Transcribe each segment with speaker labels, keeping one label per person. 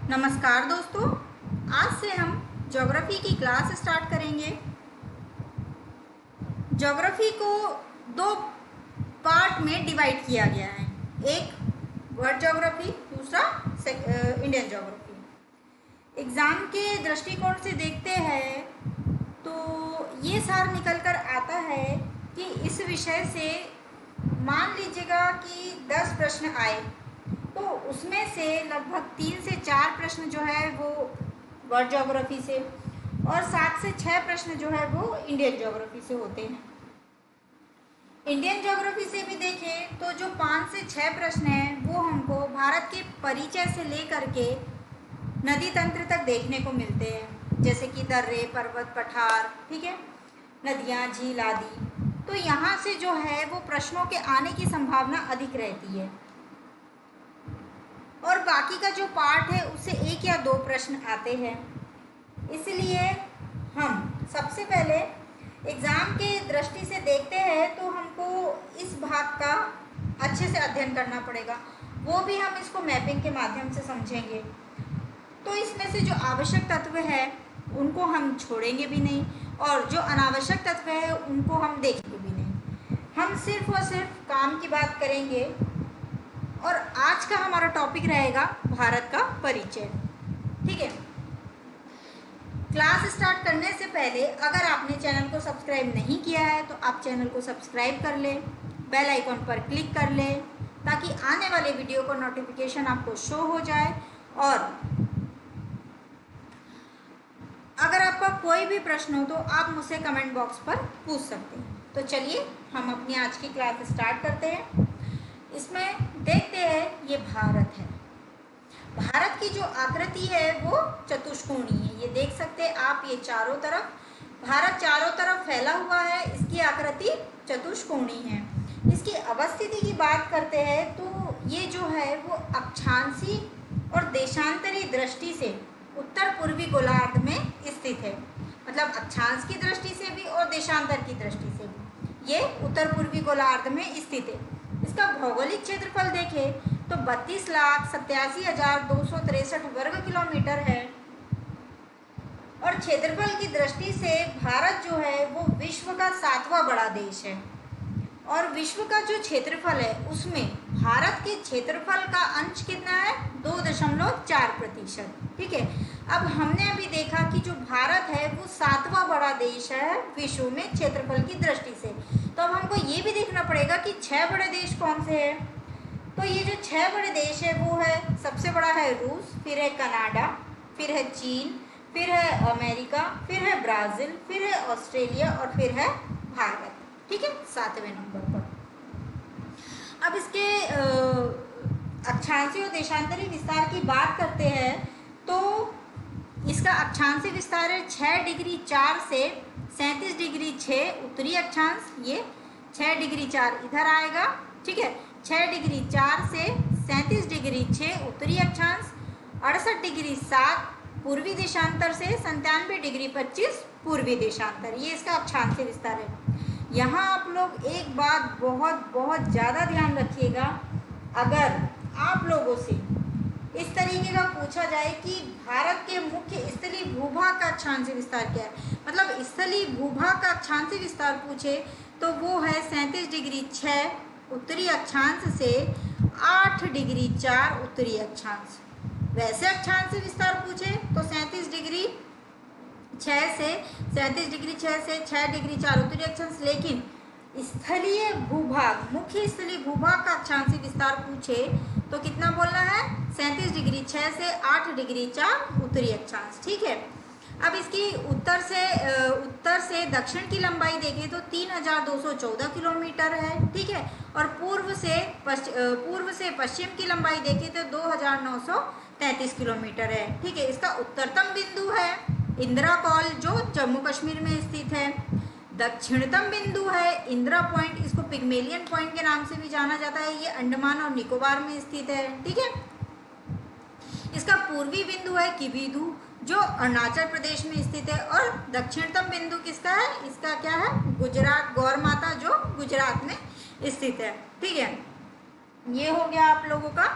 Speaker 1: नमस्कार दोस्तों, आज से हम ज्योग्राफी की क्लास स्टार्ट करेंगे। ज्योग्राफी को दो पार्ट में डिवाइड किया गया है, एक वर्ल्ड ज्योग्राफी, दूसरा इंडियन ज्योग्राफी। एग्ज़ाम के दृष्टिकोण से देखते हैं तो ये सार निकल कर आता है कि इस विषय से मान लीजिएगा कि 10 प्रश्न आए तो उसमें से लगभग 3 से 4 प्रश्न जो है वो वर्ल्ड ज्योग्राफी से और 7 से 6 प्रश्न जो है वो इंडियन ज्योग्राफी से होते हैं। इंडियन ज्योग्राफी से भी देखें तो जो 5 से 6 प्रश्न हैं वो हमको भारत के परिचय से लेकर के नदी तंत्र तक देखने को मिलते हैं, जैसे कि दर्रे, पर्वत, पठार, ठीक है, नदियाँ, झील आदि। तो यहाँ से जो है वो प्रश्नों के आने की संभावना अधिक रहती है और बाकी का जो पार्ट है उससे 1 या 2 प्रश्न आते हैं। इसलिए हम सबसे पहले एग्ज़ाम के दृष्टि से देखते हैं तो हमको इस भाग का अच्छे से अध्ययन करना पड़ेगा, वो भी हम इसको मैपिंग के माध्यम से समझेंगे। तो इसमें से जो आवश्यक तत्व है उनको हम छोड़ेंगे भी नहीं और जो अनावश्यक तत्व है उनको हम देखेंगे भी नहीं। हम सिर्फ और सिर्फ काम की बात करेंगे और आज का हमारा टॉपिक रहेगा भारत का परिचय। ठीक है, क्लास स्टार्ट करने से पहले अगर आपने चैनल को सब्सक्राइब नहीं किया है तो आप चैनल को सब्सक्राइब कर लें, बेल आइकॉन पर क्लिक कर लें ताकि आने वाले वीडियो को नोटिफिकेशन आपको शो हो जाए। और अगर आपका कोई भी प्रश्न हो तो आप मुझसे कमेंट बॉक्स पर पूछ सकते हैं। तो चलिए हम अपनी आज की क्लास स्टार्ट करते हैं। इसमें देखते हैं ये भारत है। भारत की जो आकृति है वो चतुष्कोणीय है, ये देख सकते हैं आप, ये चारों तरफ भारत चारों तरफ फैला हुआ है, इसकी आकृति चतुष्कोणीय है। इसकी अवस्थिति की बात करते हैं तो ये जो है वो अक्षांशी और देशांतरी दृष्टि से उत्तर पूर्वी गोलार्ध में स्थित है, मतलब अक्षांश की दृष्टि से भी और देशांतर की दृष्टि से भी ये उत्तर पूर्वी गोलार्ध में स्थित है। इसका भौगोलिक क्षेत्रफल देखें तो 32,87,263 वर्ग किलोमीटर है और क्षेत्रफल की दृष्टि से भारत जो है वो विश्व का 7वां बड़ा देश है और विश्व का जो क्षेत्रफल है उसमें भारत के क्षेत्रफल का अंश कितना है, 2.4%। ठीक है, अब हमने अभी देखा कि जो भारत है वो 7वां बड़ा देश है विश्व में क्षेत्रफल की दृष्टि से। तो अब हमको ये भी देखना पड़ेगा कि 6 बड़े देश कौन से हैं। तो ये जो 6 बड़े देश है वो है, सबसे बड़ा है रूस, फिर है कनाडा, फिर है चीन, फिर है अमेरिका, फिर है ब्राज़ील, फिर है ऑस्ट्रेलिया और फिर है भारत। ठीक है, 7वें नंबर पर। अब इसके अक्षांशीय और देशांतरी विस्तार की बात करते हैं तो इसका अक्षांशीय विस्तार है 6 डिग्री 4 से 37 डिग्री 6 उत्तरी अक्षांश, ये 6 डिग्री 4 इधर आएगा। ठीक है, 6 डिग्री 4 से 37 डिग्री 6 उत्तरी अक्षांश, 68 डिग्री 7 पूर्वी देशांतर से 97 डिग्री 25 पूर्वी देशांतर, ये इसका अक्षांशीय विस्तार है। यहाँ आप लोग एक बात बहुत ज़्यादा ध्यान रखिएगा, अगर आप लोगों से इस तरीके का पूछा जाए कि भारत के मुख्य स्थलीय भूभाग का अक्षांशीय विस्तार क्या है, मतलब स्थलीय भूभाग का अक्षांशीय विस्तार पूछे तो वो है 37 डिग्री 6 उत्तरी अक्षांश से 8 डिग्री 4 उत्तरी अक्षांश। वैसे अक्षांशीय विस्तार पूछे तो 37 डिग्री 6 से 37 डिग्री 6 से 6 डिग्री 4 उत्तरी अक्षांश, लेकिन स्थलीय भूभाग, मुख्य स्थलीय भूभाग का अक्षांशीय विस्तार पूछे तो कितना बोलना है, 37 डिग्री 6 से 8 डिग्री 4 उत्तरी अक्षांश। ठीक है, अब इसकी उत्तर से दक्षिण की लंबाई देखें तो 3,214 किलोमीटर है। ठीक है, और पूर्व से पश्चिम की लंबाई देखें तो 2,933 किलोमीटर है। ठीक है, इसका उत्तरतम बिंदु है इंदिरा कॉल जो जम्मू कश्मीर में स्थित है। दक्षिणतम बिंदु है इंदिरा पॉइंट, इसको पिग्मेलियन पॉइंट के नाम से भी जाना जाता है, ये अंडमान और निकोबार में स्थित है। ठीक है, इसका पूर्वी बिंदु है किबीधु जो अरुणाचल प्रदेश में स्थित है और दक्षिणतम बिंदु किसका है, इसका क्या है, गुजरात, गौर माता जो गुजरात में स्थित है। ठीक है, ये हो गया आप लोगों का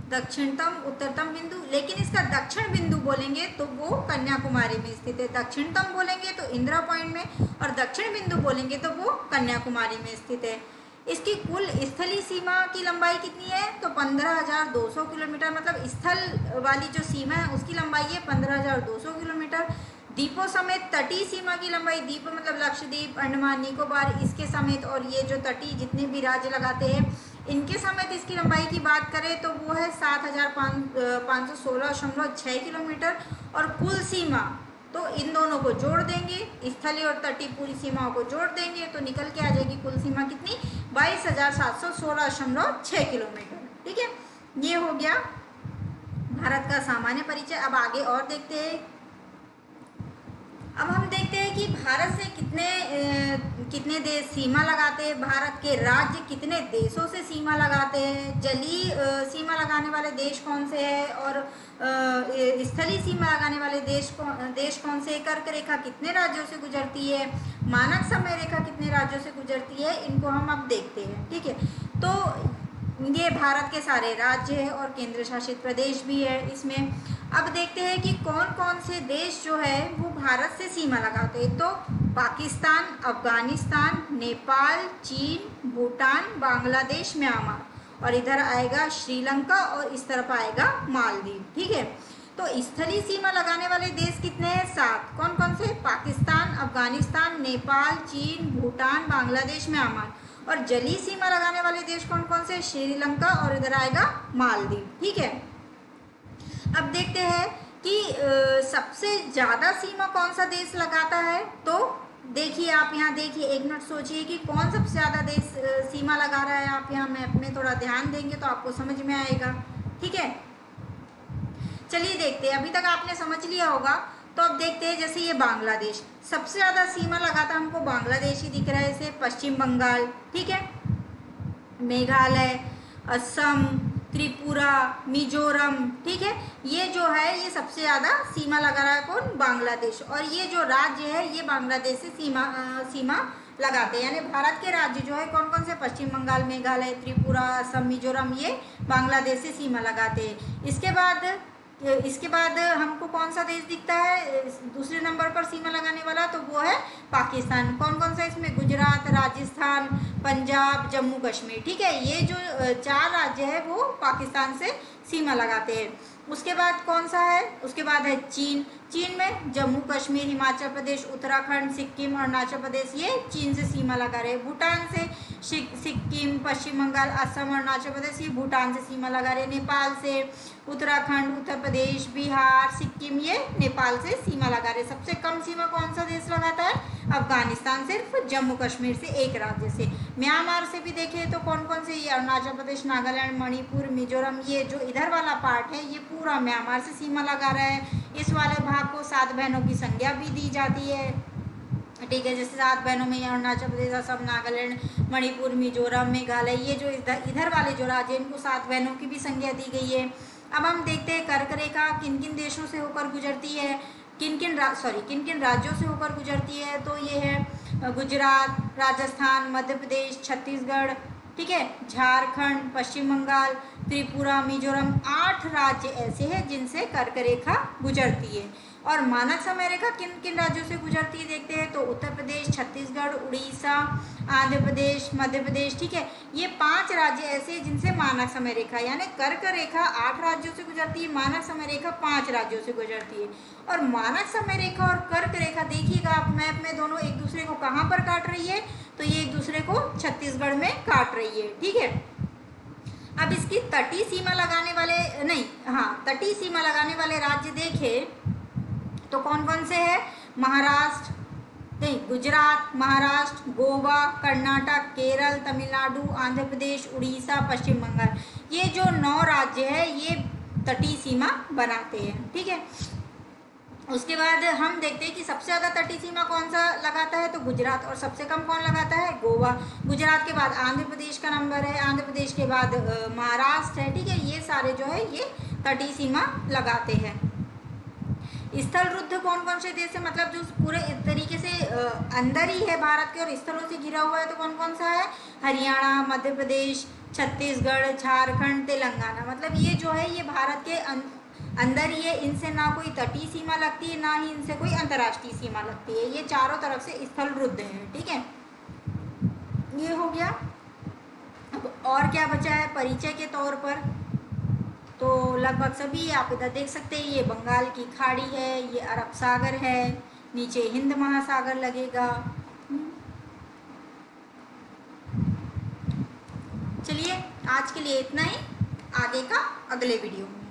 Speaker 1: दक्षिणतम उत्तरतम बिंदु, लेकिन इसका दक्षिण बिंदु बोलेंगे तो वो कन्याकुमारी में स्थित है। दक्षिणतम बोलेंगे तो इंदिरा पॉइंट में, और दक्षिण बिंदु बोलेंगे तो वो कन्याकुमारी में स्थित है। इसकी कुल स्थलीय सीमा की लंबाई कितनी है? तो 15,200 किलोमीटर, मतलब स्थल वाली जो सीमा है उसकी लंबाई है 15,200 किलोमीटर। द्वीपों समेत तटीय सीमा की लंबाई, द्वीप मतलब लक्षद्वीप, अंडमान निकोबार, इसके समेत, और ये जो तटीय जितने भी राज्य लगाते हैं इनके समेत इसकी लंबाई की बात करें तो वो है 7,516.6 किलोमीटर। और कुल सीमा, तो इन दोनों को जोड़ देंगे, स्थलीय और तटीय पूरी सीमाओं को जोड़ देंगे तो निकल के आ जाएगी कुल सीमा कितनी? 22,716.6 किलोमीटर। ठीक है, ये हो गया भारत का सामान्य परिचय। अब आगे और देखते हैं। अब हम देखते हैं कि भारत से कितने देश सीमा लगाते हैं, भारत के राज्य कितने देशों से सीमा लगाते हैं, जलीय सीमा लगाने वाले देश कौन से हैं, और स्थलीय सीमा लगाने वाले देश कौन से, कर्क रेखा कितने राज्यों से गुजरती है, मानक समय रेखा कितने राज्यों से गुजरती है, इनको हम अब देखते हैं। ठीक है, तो ये भारत के सारे राज्य है और केंद्र शासित प्रदेश भी है इसमें। अब देखते हैं कि कौन कौन से देश जो है वो भारत से सीमा लगाते हैं। तो पाकिस्तान, अफगानिस्तान, नेपाल, चीन, भूटान, बांग्लादेश, म्यांमार, और इधर आएगा श्रीलंका, और इस तरफ आएगा मालदीव। ठीक है, तो स्थलीय सीमा लगाने वाले देश कितने हैं? 7। कौन कौन से? पाकिस्तान, अफगानिस्तान, नेपाल, चीन, भूटान, बांग्लादेश, म्यांमार। और जलीय सीमा लगाने वाले देश कौन कौन से? श्रीलंका, और इधर आएगा मालदीव। ठीक है, अब देखते हैं कि सबसे ज़्यादा सीमा कौन सा देश लगाता है। तो देखिए, आप यहाँ देखिए, एक मिनट सोचिए कि कौन सबसे ज़्यादा देश सीमा लगा रहा है। आप यहाँ मैप में थोड़ा ध्यान देंगे तो आपको समझ में आएगा। ठीक है, चलिए देखते हैं। अभी तक आपने समझ लिया होगा, तो अब देखते हैं। जैसे ये बांग्लादेश, सबसे ज़्यादा सीमा लगाता हमको बांग्लादेश ही दिख रहा है, इसे पश्चिम बंगाल, ठीक है, मेघालय, असम, त्रिपुरा, मिजोरम। ठीक है, ये जो है ये सबसे ज़्यादा सीमा लगा रहा है कौन? बांग्लादेश। और ये जो राज्य है ये बांग्लादेश से सीमा लगाते हैं, यानी भारत के राज्य जो है कौन कौन से? पश्चिम बंगाल, मेघालय, त्रिपुरा, असम, मिजोरम, ये बांग्लादेश से सीमा लगाते हैं। इसके बाद हमको कौन सा देश दिखता है दूसरे नंबर पर सीमा लगाने वाला? तो वो है पाकिस्तान। कौन कौन सा इसमें? गुजरात, राजस्थान, पंजाब, जम्मू कश्मीर। ठीक है, ये जो 4 राज्य है वो पाकिस्तान से सीमा लगाते हैं। उसके बाद कौन सा है? उसके बाद है चीन। चीन में जम्मू कश्मीर, हिमाचल प्रदेश, उत्तराखंड, सिक्किम, अरुणाचल प्रदेश, ये चीन से सीमा लगा रहे हैं। भूटान से सिक्किम, पश्चिम बंगाल, असम, अरुणाचल प्रदेश, ये भूटान से सीमा लगा रहे हैं। नेपाल से उत्तराखंड, उत्तर प्रदेश, बिहार, सिक्किम, ये नेपाल से सीमा लगा रहे हैं। सबसे कम सीमा कौन सा देश लगाता है? अफगानिस्तान, सिर्फ जम्मू कश्मीर से, एक राज्य से। म्यांमार से भी देखें तो कौन कौन से? ये अरुणाचल प्रदेश, नागालैंड, मणिपुर, मिजोरम, ये जो इधर वाला पार्ट है ये पूरा म्यांमार से सीमा लगा रहा है। इस वाले भाग को 7 बहनों की संज्ञा भी दी जाती है। ठीक है, जैसे 7 बहनों में अरुणाचल प्रदेश, असम, नागालैंड, मणिपुर, मिजोरम, मेघालय, ये जो इधर वाले जो राज्य हैं इनको 7 बहनों की भी संज्ञा दी गई है। अब हम देखते हैं कर्क रेखा किन किन देशों से होकर गुजरती है, किन किन राज्यों से होकर गुजरती है। तो ये है गुजरात, राजस्थान, मध्य प्रदेश, छत्तीसगढ़, ठीक है, झारखंड, पश्चिम बंगाल, त्रिपुरा, मिजोरम, 8 राज्य ऐसे हैं जिनसे कर्क रेखा गुजरती है। और मानक समय रेखा किन किन राज्यों से गुजरती है देखते हैं। तो उत्तर प्रदेश, छत्तीसगढ़, उड़ीसा, आंध्र प्रदेश, मध्य प्रदेश, ठीक है, ये 5 राज्य ऐसे हैं जिनसे मानक समय रेखा, यानी कर्क रेखा 8 राज्यों से गुजरती है, मानक समय रेखा 5 राज्यों से गुजरती है। और मानक समय रेखा और कर्क रेखा देखिएगा आप मैप में, दोनों एक दूसरे को कहाँ पर काट रही है? तो ये एक दूसरे को छत्तीसगढ़ में काट रही है। ठीक है, अब इसकी तटीय सीमा लगाने वाले राज्य देखें तो कौन कौन से हैं? गुजरात, महाराष्ट्र, गोवा, कर्नाटक, केरल, तमिलनाडु, आंध्र प्रदेश, उड़ीसा, पश्चिम बंगाल, ये जो 9 राज्य है ये तटीय सीमा बनाते हैं। ठीक है, उसके बाद हम देखते हैं कि सबसे ज़्यादा तटीय सीमा कौन सा लगाता है? तो गुजरात। और सबसे कम कौन लगाता है? गोवा। गुजरात के बाद आंध्र प्रदेश का नंबर है, आंध्र प्रदेश के बाद महाराष्ट्र है। ठीक है, ये सारे जो है ये तटीय सीमा लगाते हैं। स्थल रुद्ध कौन कौन से देश है, मतलब जो पूरे तरीके से अंदर ही है भारत के और स्थलों से घिरा हुआ है, तो कौन कौन सा है? हरियाणा, मध्य प्रदेश, छत्तीसगढ़, झारखंड, तेलंगाना, मतलब ये जो है ये भारत के अंदर ही है। इनसे ना कोई तटीय सीमा लगती है, ना ही इनसे कोई अंतर्राष्ट्रीय सीमा लगती है। ये चारों तरफ से स्थल रुद्ध है। ठीक है, ये हो गया। अब और क्या बचा है परिचय के तौर पर, तो लगभग सभी आप इधर देख सकते हैं। ये बंगाल की खाड़ी है, ये अरब सागर है, नीचे हिंद महासागर लगेगा। चलिए आज के लिए इतना ही, आगे का अगले वीडियो में।